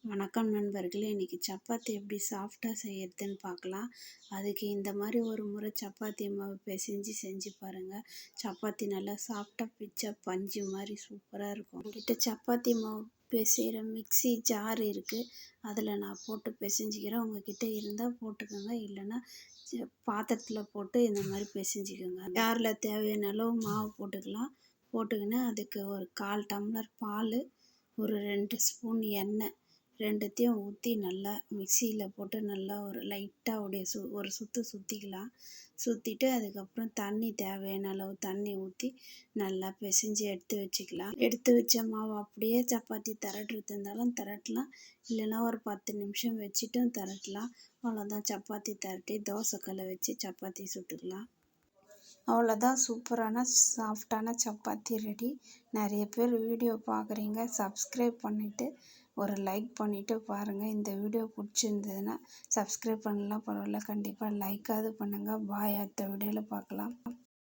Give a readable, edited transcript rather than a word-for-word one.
வணக்கம் நண்பர்களே, இன்றைக்கி சப்பாத்தி எப்படி சாஃப்டாக செய்யறதுன்னு பார்க்கலாம். அதுக்கு இந்த மாதிரி ஒரு முறை சப்பாத்தி மாவு செஞ்சு பாருங்கள். சப்பாத்தி நல்லா சாஃப்டாக பிச்சா பஞ்சு மாதிரி சூப்பராக இருக்கும். என்கிட்ட சப்பாத்தி மாவு பிசைகிற மிக்ஸி ஜார் இருக்குது, அதில் நான் போட்டு பிசைஞ்சிக்கிறேன். உங்ககிட்ட இருந்தால் போட்டுக்கோங்க, இல்லைன்னா பாத்திரத்தில் போட்டு இந்த மாதிரி பிசைஞ்சிக்கோங்க. ஜாரில் தேவையான அளவு மாவு போட்டுக்கின்னு அதுக்கு ஒரு 1/4 டம்ளர் பால், ஒரு 2 ஸ்பூன் எண்ணெய் ரெண்டுத்தையும் ஊற்றி நல்லா மிக்சியில் போட்டு நல்லா ஒரு லைட்டாக ஒரு சுற்று சுற்றிக்கலாம். சுற்றிட்டு அதுக்கப்புறம் தண்ணி தேவையான அளவு தண்ணி ஊற்றி நல்லா பிசைஞ்சு எடுத்து வச்சுக்கலாம். எடுத்து வச்ச மாவு அப்படியே சப்பாத்தி திரட்டுறது இருந்தாலும் திரட்டலாம், இல்லைன்னா ஒரு 10 நிமிஷம் வச்சுட்டும் திரட்டலாம். அவ்வளோதான், சப்பாத்தி திரட்டி தோசைக்கல்லை வச்சு சப்பாத்தி சுட்டுக்கலாம். அவ்வளோதான், சூப்பரான சாஃப்டான சப்பாத்தி ரெடி. நிறைய பேர் வீடியோ பார்க்குறீங்க, சப்ஸ்கிரைப் பண்ணிவிட்டு ஒரு லைக் பண்ணிவிட்டு பாருங்கள். இந்த வீடியோ பிடிச்சிருந்ததுன்னா சப்ஸ்கிரைப் பண்ணலாம் பரவாயில்ல, கண்டிப்பாக லைக்காவது பண்ணுங்கள். பாய், அடுத்த வீடியோவில் பார்க்கலாம்.